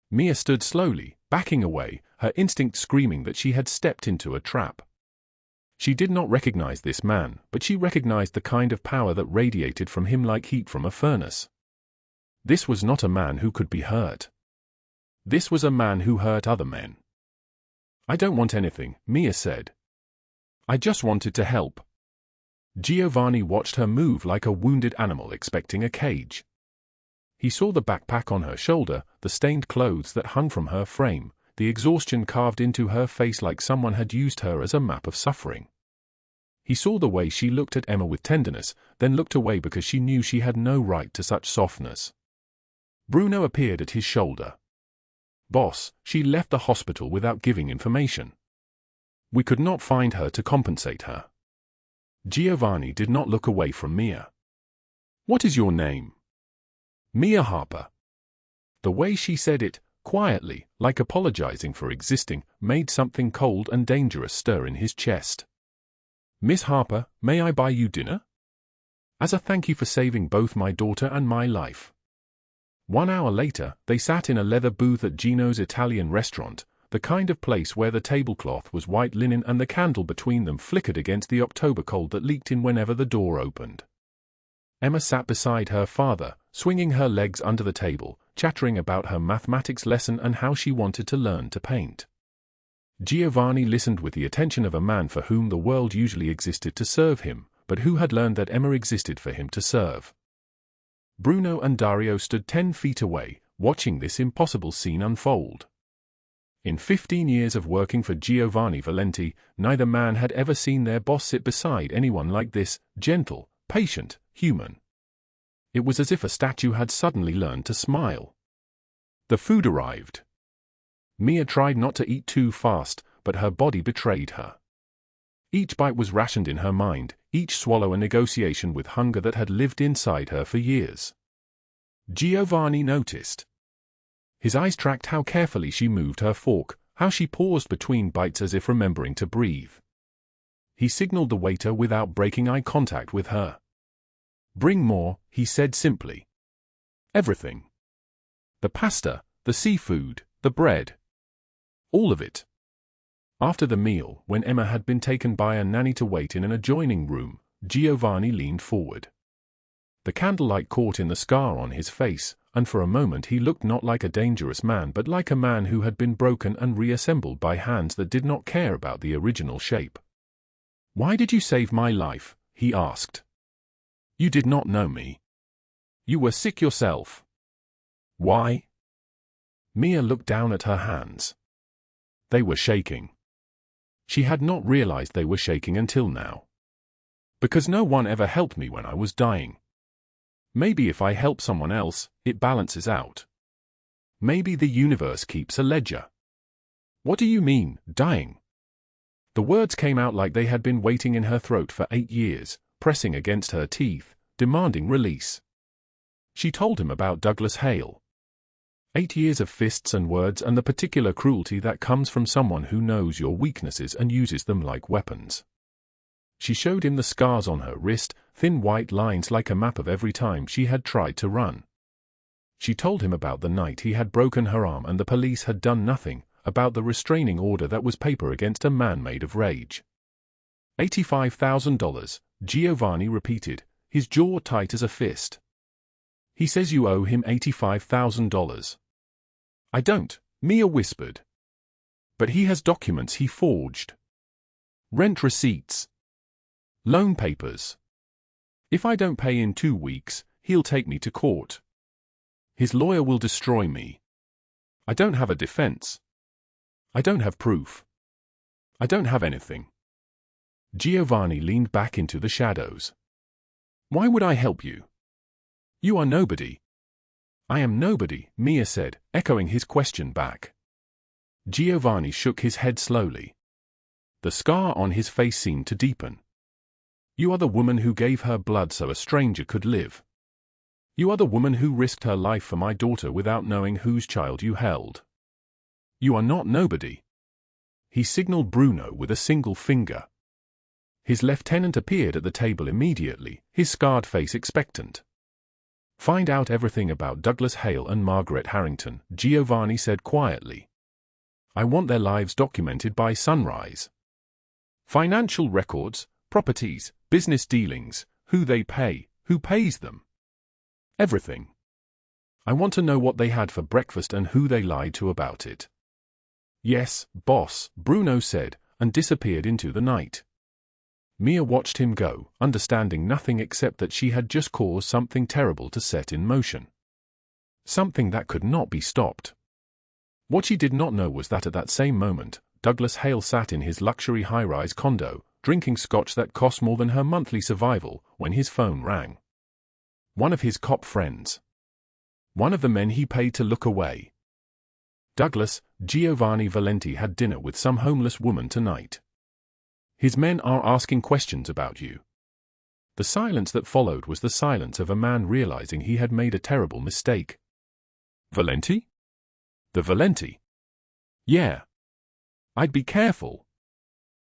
Mia stood slowly, backing away, her instinct screaming that she had stepped into a trap. She did not recognize this man, but she recognized the kind of power that radiated from him like heat from a furnace. This was not a man who could be hurt. This was a man who hurt other men. "I don't want anything," Mia said. "I just wanted to help." Giovanni watched her move like a wounded animal expecting a cage. He saw the backpack on her shoulder, the stained clothes that hung from her frame, the exhaustion carved into her face like someone had used her as a map of suffering. He saw the way she looked at Emma with tenderness, then looked away because she knew she had no right to such softness. Bruno appeared at his shoulder. "Boss, she left the hospital without giving information. We could not find her to compensate her." Giovanni did not look away from Mia. "What is your name?" "Mia Harper." The way she said it, quietly, like apologizing for existing, made something cold and dangerous stir in his chest. "Miss Harper, may I buy you dinner? As a thank you for saving both my daughter and my life." 1 hour later, they sat in a leather booth at Gino's Italian restaurant, the kind of place where the tablecloth was white linen and the candle between them flickered against the October cold that leaked in whenever the door opened. Emma sat beside her father, swinging her legs under the table, chattering about her mathematics lesson and how she wanted to learn to paint. Giovanni listened with the attention of a man for whom the world usually existed to serve him, but who had learned that Emma existed for him to serve. Bruno and Dario stood 10 feet away, watching this impossible scene unfold. In 15 years of working for Giovanni Valenti, neither man had ever seen their boss sit beside anyone like this, gentle, patient, human. It was as if a statue had suddenly learned to smile. The food arrived. Mia tried not to eat too fast, but her body betrayed her. Each bite was rationed in her mind, each swallow a negotiation with hunger that had lived inside her for years. Giovanni noticed. His eyes tracked how carefully she moved her fork, how she paused between bites as if remembering to breathe. He signaled the waiter without breaking eye contact with her. "Bring more," he said simply. "Everything. The pasta, the seafood, the bread. All of it." After the meal, when Emma had been taken by a nanny to wait in an adjoining room, Giovanni leaned forward. The candlelight caught in the scar on his face, and for a moment he looked not like a dangerous man but like a man who had been broken and reassembled by hands that did not care about the original shape. "Why did you save my life?" he asked. "You did not know me. You were sick yourself." "Why?" Mia looked down at her hands. They were shaking. She had not realized they were shaking until now. "Because no one ever helped me when I was dying. Maybe if I help someone else, it balances out. Maybe the universe keeps a ledger." "What do you mean, dying?" The words came out like they had been waiting in her throat for 8 years, pressing against her teeth, demanding release. She told him about Douglas Hale. 8 years of fists and words and the particular cruelty that comes from someone who knows your weaknesses and uses them like weapons. She showed him the scars on her wrist, thin white lines like a map of every time she had tried to run. She told him about the night he had broken her arm and the police had done nothing, about the restraining order that was paper against a man made of rage. $85,000, Giovanni repeated, his jaw tight as a fist. "He says you owe him $85,000. "I don't," Mia whispered. "But he has documents he forged. Rent receipts. Loan papers. If I don't pay in 2 weeks, he'll take me to court. His lawyer will destroy me. I don't have a defense. I don't have proof. I don't have anything." Giovanni leaned back into the shadows. "Why would I help you? You are nobody." "I am nobody," Mia said, echoing his question back. Giovanni shook his head slowly. The scar on his face seemed to deepen. "You are the woman who gave her blood so a stranger could live. You are the woman who risked her life for my daughter without knowing whose child you held. You are not nobody." He signaled Bruno with a single finger. His lieutenant appeared at the table immediately, his scarred face expectant. "Find out everything about Douglas Hale and Margaret Harrington," Giovanni said quietly. "I want their lives documented by sunrise. Financial records, properties, business dealings, who they pay, who pays them. Everything. I want to know what they had for breakfast and who they lied to about it." "Yes, boss," Bruno said, and disappeared into the night. Mia watched him go, understanding nothing except that she had just caused something terrible to set in motion. Something that could not be stopped. What she did not know was that at that same moment, Douglas Hale sat in his luxury high-rise condo, drinking scotch that cost more than her monthly survival, when his phone rang. One of his cop friends. One of the men he paid to look away. "Douglas, Giovanni Valenti had dinner with some homeless woman tonight. His men are asking questions about you." The silence that followed was the silence of a man realizing he had made a terrible mistake. "Valenti? The Valenti? Yeah. I'd be careful."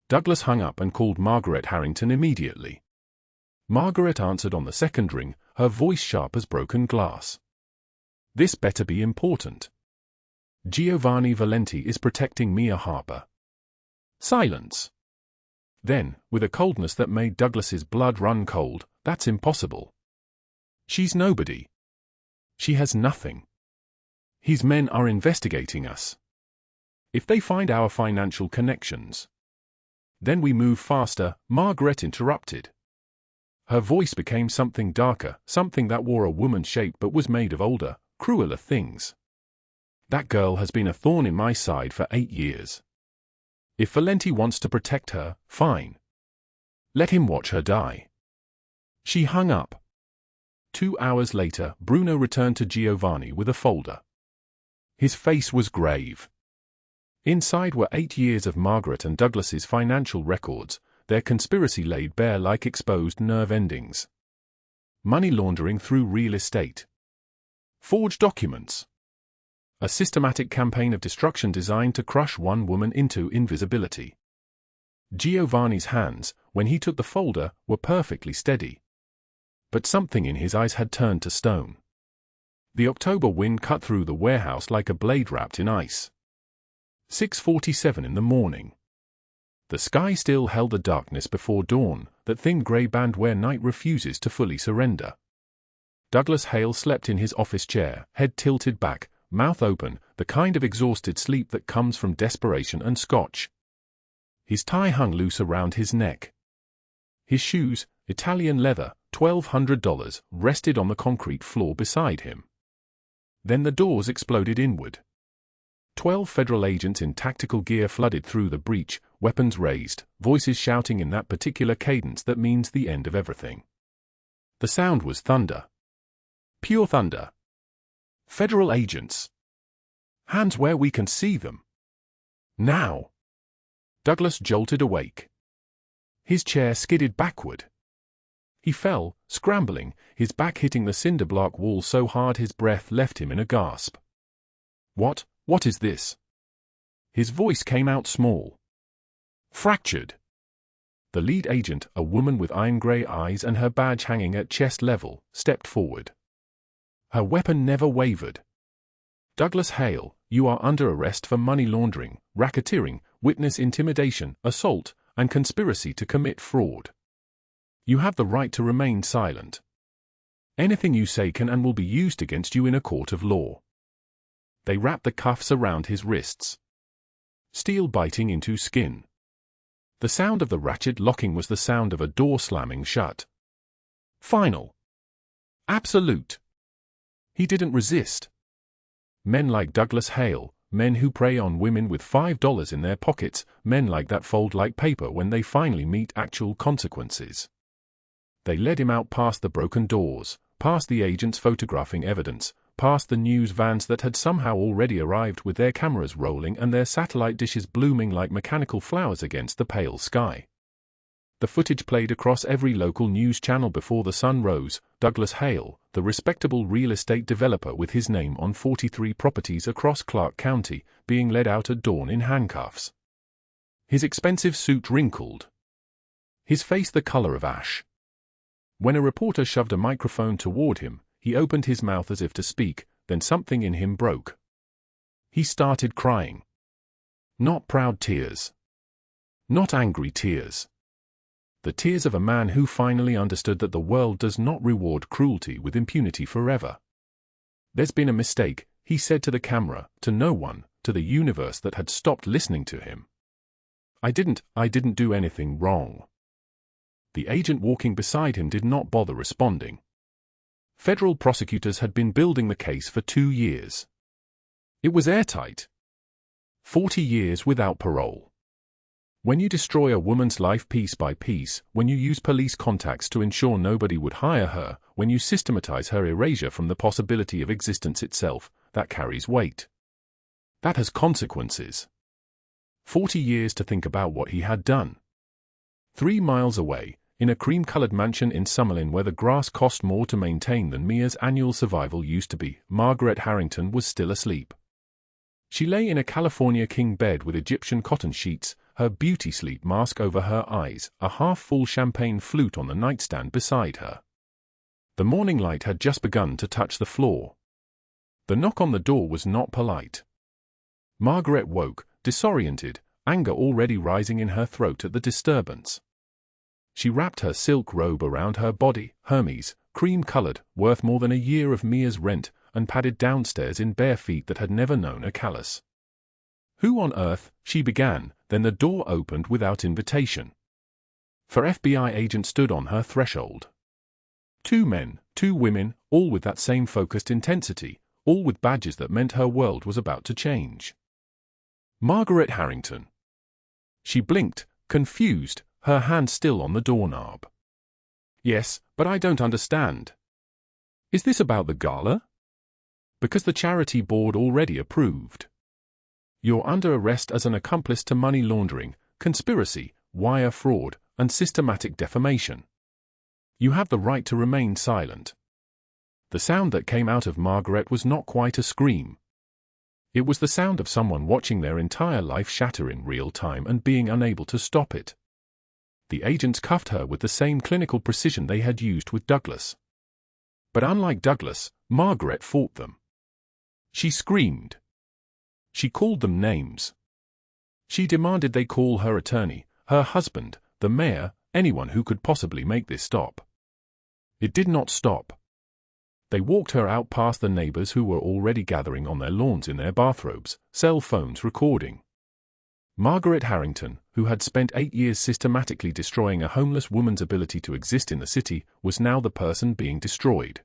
Douglas hung up and called Margaret Harrington immediately. Margaret answered on the second ring, her voice sharp as broken glass. "This better be important. Giovanni Valenti is protecting Mia Harper." Silence. Then, with a coldness that made Douglas's blood run cold, "That's impossible. She's nobody. She has nothing. His men are investigating us. If they find our financial connections, then we move faster," Margaret interrupted. Her voice became something darker, something that wore a woman's shape but was made of older, crueler things. That girl has been a thorn in my side for 8 years. If Valenti wants to protect her, fine. Let him watch her die." She hung up. 2 hours later, Bruno returned to Giovanni with a folder. His face was grave. Inside were 8 years of Margaret and Douglas's financial records, their conspiracy laid bare like exposed nerve endings. Money laundering through real estate. Forged documents. A systematic campaign of destruction designed to crush one woman into invisibility. Giovanni's hands, when he took the folder, were perfectly steady. But something in his eyes had turned to stone. The October wind cut through the warehouse like a blade wrapped in ice. 6:47 in the morning. The sky still held the darkness before dawn, that thin grey band where night refuses to fully surrender. Douglas Hale slept in his office chair, head tilted back, mouth open, the kind of exhausted sleep that comes from desperation and scotch. His tie hung loose around his neck. His shoes, Italian leather, $1,200, rested on the concrete floor beside him. Then the doors exploded inward. 12 federal agents in tactical gear flooded through the breach, weapons raised, voices shouting in that particular cadence that means the end of everything. The sound was thunder. Pure thunder. Federal agents. Hands where we can see them. Now. Douglas jolted awake. His chair skidded backward. He fell, scrambling, his back hitting the cinder block wall so hard his breath left him in a gasp. What is this? His voice came out small. Fractured. The lead agent, a woman with iron-grey eyes and her badge hanging at chest level, stepped forward. Her weapon never wavered. "Douglas Hale, you are under arrest for money laundering, racketeering, witness intimidation, assault, and conspiracy to commit fraud. You have the right to remain silent. Anything you say can and will be used against you in a court of law." They wrapped the cuffs around his wrists. Steel biting into skin. The sound of the ratchet locking was the sound of a door slamming shut. Final. Absolute. He didn't resist. Men like Douglas Hale, men who prey on women with $5 in their pockets, men like that fold like paper when they finally meet actual consequences. They led him out past the broken doors, past the agents photographing evidence, past the news vans that had somehow already arrived with their cameras rolling and their satellite dishes blooming like mechanical flowers against the pale sky. The footage played across every local news channel before the sun rose. Douglas Hale, the respectable real estate developer with his name on 43 properties across Clark County, being led out at dawn in handcuffs. His expensive suit wrinkled. His face the color of ash. When a reporter shoved a microphone toward him, he opened his mouth as if to speak, then something in him broke. He started crying. Not proud tears. Not angry tears. The tears of a man who finally understood that the world does not reward cruelty with impunity forever. "There's been a mistake," he said to the camera, to no one, to the universe that had stopped listening to him. I didn't do anything wrong." The agent walking beside him did not bother responding. Federal prosecutors had been building the case for 2 years. It was airtight. 40 years without parole. When you destroy a woman's life piece by piece, when you use police contacts to ensure nobody would hire her, when you systematize her erasure from the possibility of existence itself, that carries weight. That has consequences. 40 years to think about what he had done. 3 miles away, in a cream-colored mansion in Summerlin where the grass cost more to maintain than Mia's annual survival used to be, Margaret Harrington was still asleep. She lay in a California king bed with Egyptian cotton sheets, her beauty sleep mask over her eyes, a half-full champagne flute on the nightstand beside her. The morning light had just begun to touch the floor. The knock on the door was not polite. Margaret woke, disoriented, anger already rising in her throat at the disturbance. She wrapped her silk robe around her body, Hermes, cream-colored, worth more than a year of Mia's rent, and padded downstairs in bare feet that had never known a callus. "Who on earth?" she began, then the door opened without invitation. Her FBI agent stood on her threshold. 2 men, 2 women, all with that same focused intensity, all with badges that meant her world was about to change. Margaret Harrington. She blinked, confused, her hand still on the doorknob. Yes, but I don't understand. Is this about the gala? Because the charity board already approved. You're under arrest as an accomplice to money laundering, conspiracy, wire fraud, and systematic defamation. You have the right to remain silent. The sound that came out of Margaret was not quite a scream. It was the sound of someone watching their entire life shatter in real time and being unable to stop it. The agents cuffed her with the same clinical precision they had used with Douglas. But unlike Douglas, Margaret fought them. She screamed. She called them names. She demanded they call her attorney, her husband, the mayor, anyone who could possibly make this stop. It did not stop. They walked her out past the neighbors who were already gathering on their lawns in their bathrobes, cell phones recording. Margaret Harrington, who had spent 8 years systematically destroying a homeless woman's ability to exist in the city, was now the person being destroyed.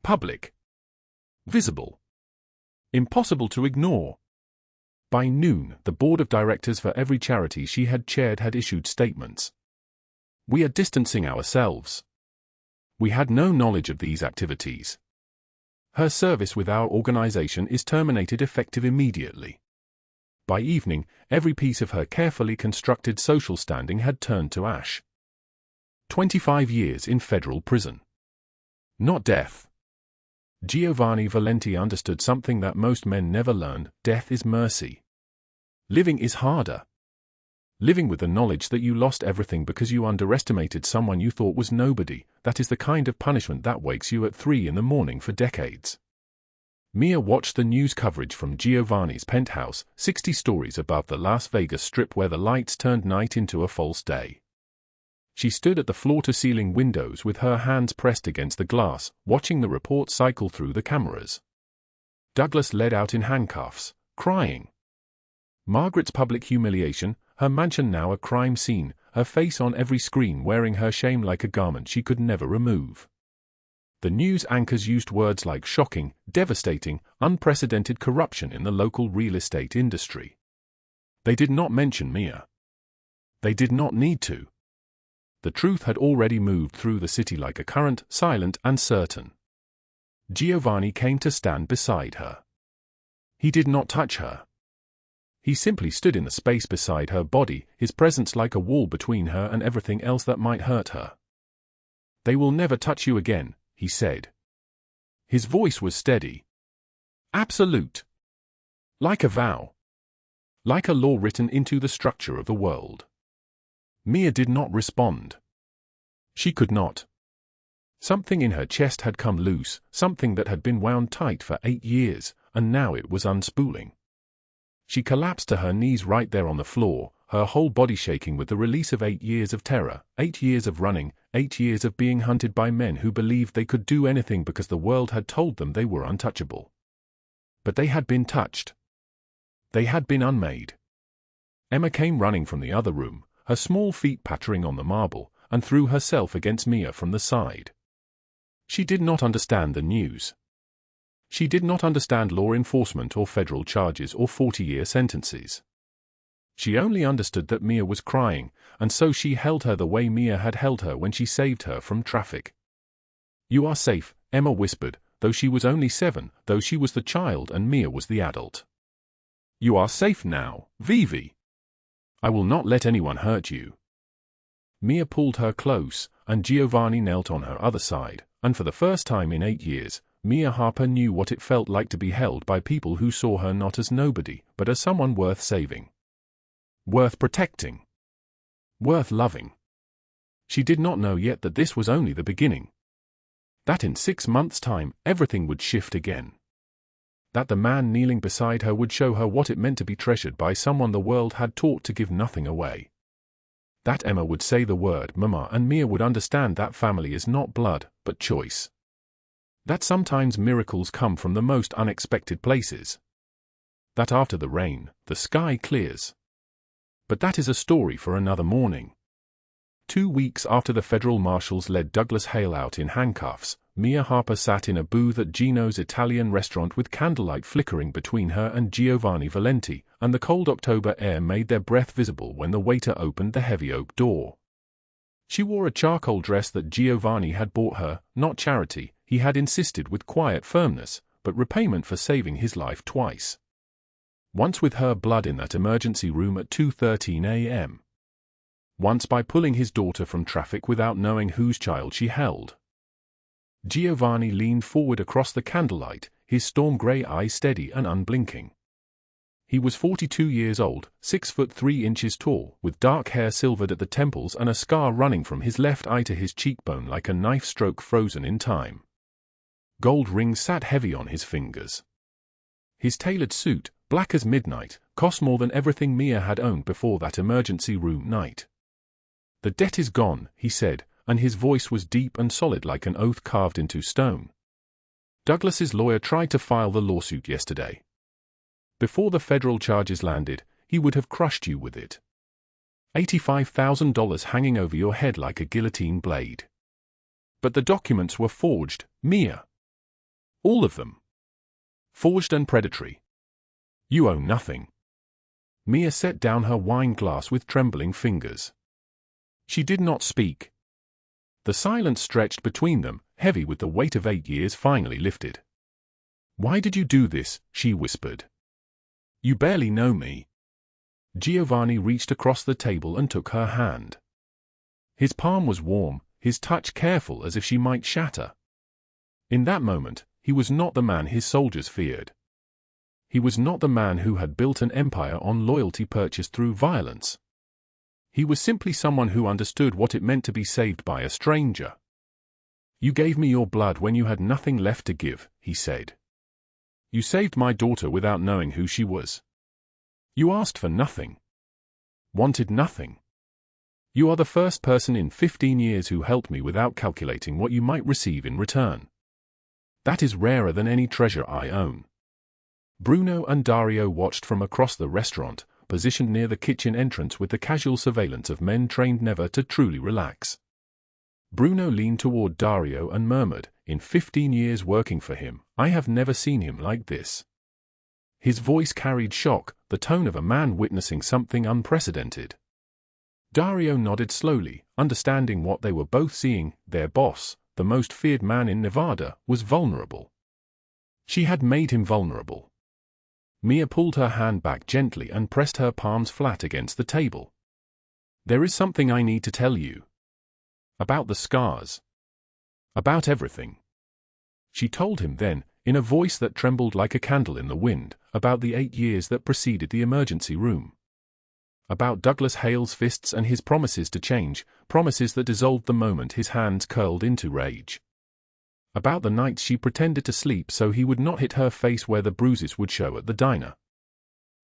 Public. Visible. Impossible to ignore. By noon, the board of directors for every charity she had chaired had issued statements. We are distancing ourselves. We had no knowledge of these activities. Her service with our organization is terminated effective immediately. By evening, every piece of her carefully constructed social standing had turned to ash. 25 years in federal prison. Not death. Giovanni Valenti understood something that most men never learn: death is mercy. Living is harder. Living with the knowledge that you lost everything because you underestimated someone you thought was nobody, that is the kind of punishment that wakes you at 3 in the morning for decades. Mia watched the news coverage from Giovanni's penthouse, 60 stories above the Las Vegas Strip where the lights turned night into a false day. She stood at the floor-to-ceiling windows with her hands pressed against the glass, watching the report cycle through the cameras. Douglas led out in handcuffs, crying. Margaret's public humiliation, her mansion now a crime scene, her face on every screen wearing her shame like a garment she could never remove. The news anchors used words like shocking, devastating, unprecedented corruption in the local real estate industry. They did not mention Mia. They did not need to. The truth had already moved through the city like a current, silent and certain. Giovanni came to stand beside her. He did not touch her. He simply stood in the space beside her body, his presence like a wall between her and everything else that might hurt her. "They will never touch you again," he said. His voice was steady. Absolute. Like a vow. Like a law written into the structure of the world. Mia did not respond. She could not. Something in her chest had come loose, something that had been wound tight for 8 years, and now it was unspooling. She collapsed to her knees right there on the floor, her whole body shaking with the release of 8 years of terror, 8 years of running, 8 years of being hunted by men who believed they could do anything because the world had told them they were untouchable. But they had been touched. They had been unmade. Emma came running from the other room, her small feet pattering on the marble, and threw herself against Mia from the side. She did not understand the news. She did not understand law enforcement or federal charges or 40-year sentences. She only understood that Mia was crying, and so she held her the way Mia had held her when she saved her from traffic. "You are safe," Emma whispered, though she was only 7, though she was the child and Mia was the adult. "You are safe now, Vivi. I will not let anyone hurt you." Mia pulled her close, and Giovanni knelt on her other side, and for the first time in 8 years, Mia Harper knew what it felt like to be held by people who saw her not as nobody, but as someone worth saving. Worth protecting. Worth loving. She did not know yet that this was only the beginning. That in 6 months' time, everything would shift again. That the man kneeling beside her would show her what it meant to be treasured by someone the world had taught to give nothing away. That Emma would say the word Mama and Mia would understand that family is not blood, but choice. That sometimes miracles come from the most unexpected places. That after the rain, the sky clears. But that is a story for another morning. 2 weeks after the federal marshals led Douglas Hale out in handcuffs, Mia Harper sat in a booth at Gino's Italian restaurant with candlelight flickering between her and Giovanni Valenti, and the cold October air made their breath visible when the waiter opened the heavy oak door. She wore a charcoal dress that Giovanni had bought her, not charity, he had insisted with quiet firmness, but repayment for saving his life twice. Once with her blood in that emergency room at 2:13 a.m. Once by pulling his daughter from traffic without knowing whose child she held. Giovanni leaned forward across the candlelight, his storm-grey eyes steady and unblinking. He was 42 years old, 6 foot 3 inches tall, with dark hair silvered at the temples and a scar running from his left eye to his cheekbone like a knife stroke frozen in time. Gold rings sat heavy on his fingers. His tailored suit, black as midnight, cost more than everything Mia had owned before that emergency room night. "The debt is gone," he said, and his voice was deep and solid like an oath carved into stone. "Douglas's lawyer tried to file the lawsuit yesterday. Before the federal charges landed, he would have crushed you with it. $85,000 hanging over your head like a guillotine blade. But the documents were forged, Mia. All of them. Forged and predatory. You owe nothing." Mia set down her wine glass with trembling fingers. She did not speak. The silence stretched between them, heavy with the weight of 8 years finally lifted. "Why did you do this?" she whispered. "You barely know me." Giovanni reached across the table and took her hand. His palm was warm, his touch careful as if she might shatter. In that moment, he was not the man his soldiers feared. He was not the man who had built an empire on loyalty purchased through violence. He was simply someone who understood what it meant to be saved by a stranger. "You gave me your blood when you had nothing left to give," he said. "You saved my daughter without knowing who she was. You asked for nothing. Wanted nothing. You are the first person in 15 years who helped me without calculating what you might receive in return. That is rarer than any treasure I own." Bruno and Dario watched from across the restaurant, positioned near the kitchen entrance with the casual surveillance of men trained never to truly relax. Bruno leaned toward Dario and murmured, "In 15 years working for him, I have never seen him like this." His voice carried shock, the tone of a man witnessing something unprecedented. Dario nodded slowly, understanding what they were both seeing. Their boss, the most feared man in Nevada, was vulnerable. She had made him vulnerable. Mia pulled her hand back gently and pressed her palms flat against the table. "There is something I need to tell you. About the scars. About everything." She told him then, in a voice that trembled like a candle in the wind, about the 8 years that preceded the emergency room. About Douglas Hale's fists and his promises to change, promises that dissolved the moment his hands curled into rage. About the nights she pretended to sleep so he would not hit her face where the bruises would show at the diner.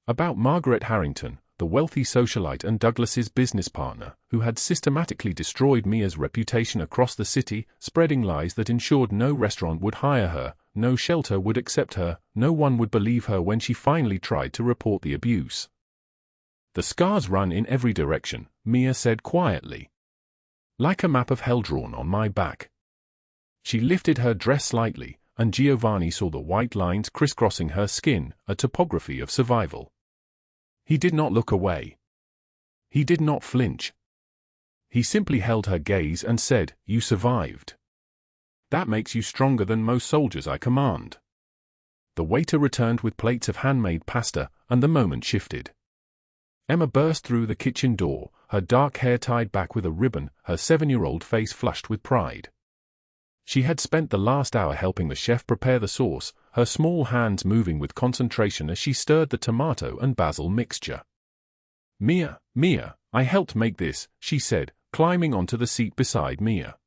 About Margaret Harrington, the wealthy socialite and Douglas's business partner, who had systematically destroyed Mia's reputation across the city, spreading lies that ensured no restaurant would hire her, no shelter would accept her, no one would believe her when she finally tried to report the abuse. "The scars run in every direction," Mia said quietly. "Like a map of hell drawn on my back." She lifted her dress slightly, and Giovanni saw the white lines crisscrossing her skin, a topography of survival. He did not look away. He did not flinch. He simply held her gaze and said, "You survived. That makes you stronger than most soldiers I command." The waiter returned with plates of handmade pasta, and the moment shifted. Emma burst through the kitchen door, her dark hair tied back with a ribbon, her 7-year-old face flushed with pride. She had spent the last hour helping the chef prepare the sauce, her small hands moving with concentration as she stirred the tomato and basil mixture. Mia, I helped make this," she said, climbing onto the seat beside Mia.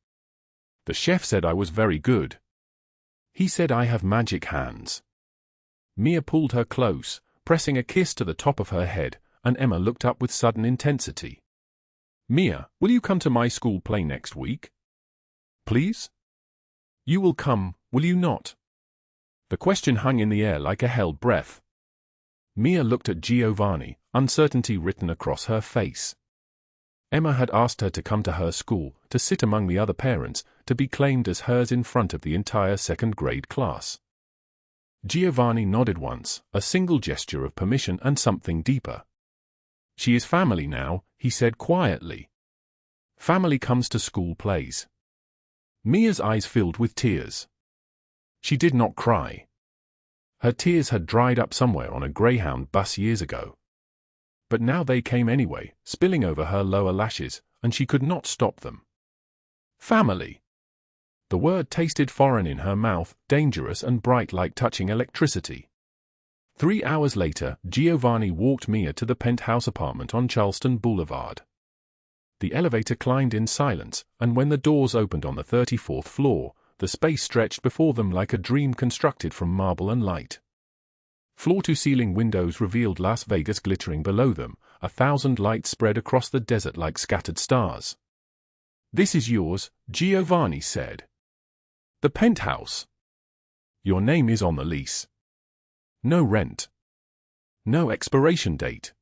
"The chef said I was very good. He said I have magic hands." Mia pulled her close, pressing a kiss to the top of her head, and Emma looked up with sudden intensity. "Mia, will you come to my school play next week? Please? You will come, will you not?" The question hung in the air like a held breath. Mia looked at Giovanni, uncertainty written across her face. Emma had asked her to come to her school, to sit among the other parents, to be claimed as hers in front of the entire second-grade class. Giovanni nodded once, a single gesture of permission and something deeper. "She is family now," he said quietly. "Family comes to school plays." Mia's eyes filled with tears. She did not cry. Her tears had dried up somewhere on a Greyhound bus years ago. But now they came anyway, spilling over her lower lashes, and she could not stop them. Family. The word tasted foreign in her mouth, dangerous and bright like touching electricity. 3 hours later, Giovanni walked Mia to the penthouse apartment on Charleston Boulevard. The elevator climbed in silence, and when the doors opened on the 34th floor, the space stretched before them like a dream constructed from marble and light. Floor-to-ceiling windows revealed Las Vegas glittering below them, 1,000 lights spread across the desert like scattered stars. "This is yours," Giovanni said. "The penthouse. Your name is on the lease. No rent. No expiration date.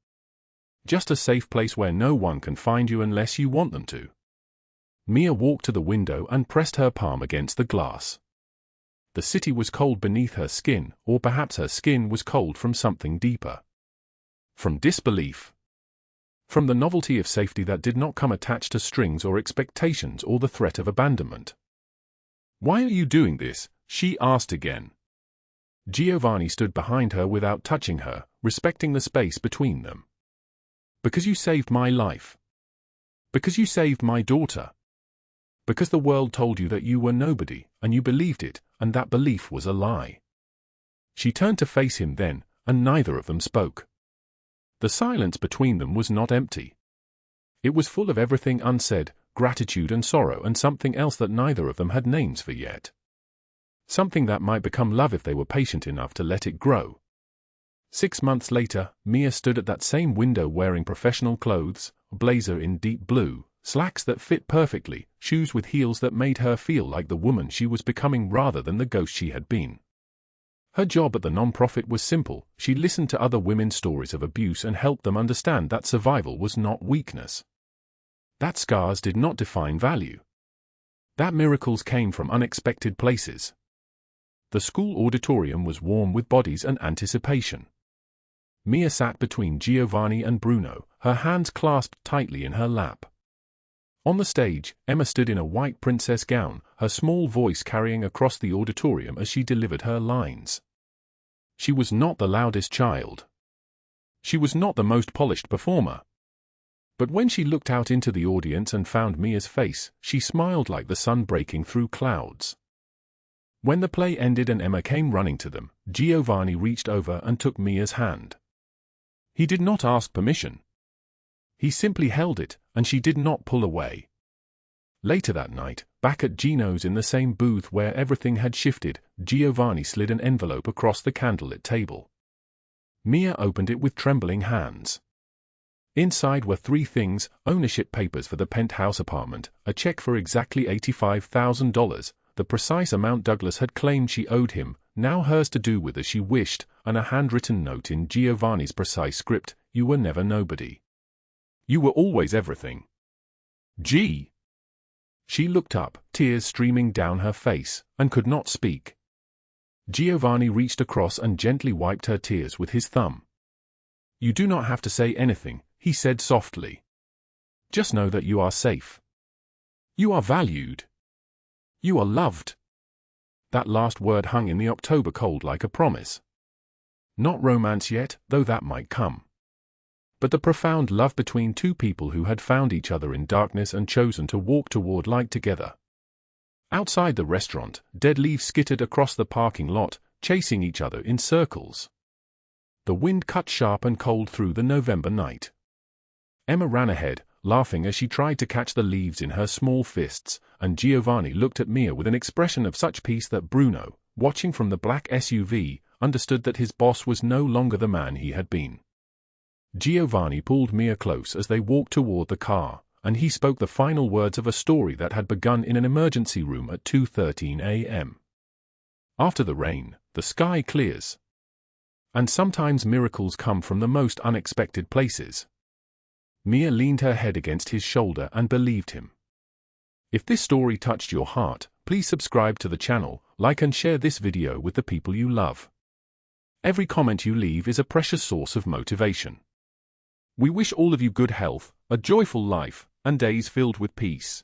Just a safe place where no one can find you unless you want them to." Mia walked to the window and pressed her palm against the glass. The city was cold beneath her skin, or perhaps her skin was cold from something deeper. From disbelief. From the novelty of safety that did not come attached to strings or expectations or the threat of abandonment. "Why are you doing this?" she asked again. Giovanni stood behind her without touching her, respecting the space between them. "Because you saved my life. Because you saved my daughter. Because the world told you that you were nobody, and you believed it, and that belief was a lie." She turned to face him then, and neither of them spoke. The silence between them was not empty. It was full of everything unsaid, gratitude and sorrow and something else that neither of them had names for yet. Something that might become love if they were patient enough to let it grow. 6 months later, Mia stood at that same window wearing professional clothes, a blazer in deep blue, slacks that fit perfectly, shoes with heels that made her feel like the woman she was becoming rather than the ghost she had been. Her job at the non-profit was simple. She listened to other women's stories of abuse and helped them understand that survival was not weakness. That scars did not define value. That miracles came from unexpected places. The school auditorium was warm with bodies and anticipation. Mia sat between Giovanni and Bruno, her hands clasped tightly in her lap. On the stage, Emma stood in a white princess gown, her small voice carrying across the auditorium as she delivered her lines. She was not the loudest child. She was not the most polished performer. But when she looked out into the audience and found Mia's face, she smiled like the sun breaking through clouds. When the play ended and Emma came running to them, Giovanni reached over and took Mia's hand. He did not ask permission. He simply held it, and she did not pull away. Later that night, back at Gino's in the same booth where everything had shifted, Giovanni slid an envelope across the candlelit table. Mia opened it with trembling hands. Inside were 3 things: ownership papers for the penthouse apartment, a check for exactly $85,000, the precise amount Douglas had claimed she owed him, now hers to do with as she wished, and a handwritten note in Giovanni's precise script: "You were never nobody. You were always everything. G." She looked up, tears streaming down her face, and could not speak. Giovanni reached across and gently wiped her tears with his thumb. "You do not have to say anything," he said softly. "Just know that you are safe. You are valued. You are loved." That last word hung in the October cold like a promise. Not romance yet, though that might come. But the profound love between 2 people who had found each other in darkness and chosen to walk toward light together. Outside the restaurant, dead leaves skittered across the parking lot, chasing each other in circles. The wind cut sharp and cold through the November night. Emma ran ahead, laughing as she tried to catch the leaves in her small fists, and Giovanni looked at Mia with an expression of such peace that Bruno, watching from the black SUV, understood that his boss was no longer the man he had been. Giovanni pulled Mia close as they walked toward the car, and he spoke the final words of a story that had begun in an emergency room at 2:13 a.m. After the rain, the sky clears. And sometimes miracles come from the most unexpected places. Mia leaned her head against his shoulder and believed him. If this story touched your heart, please subscribe to the channel, like and share this video with the people you love. Every comment you leave is a precious source of motivation. We wish all of you good health, a joyful life, and days filled with peace.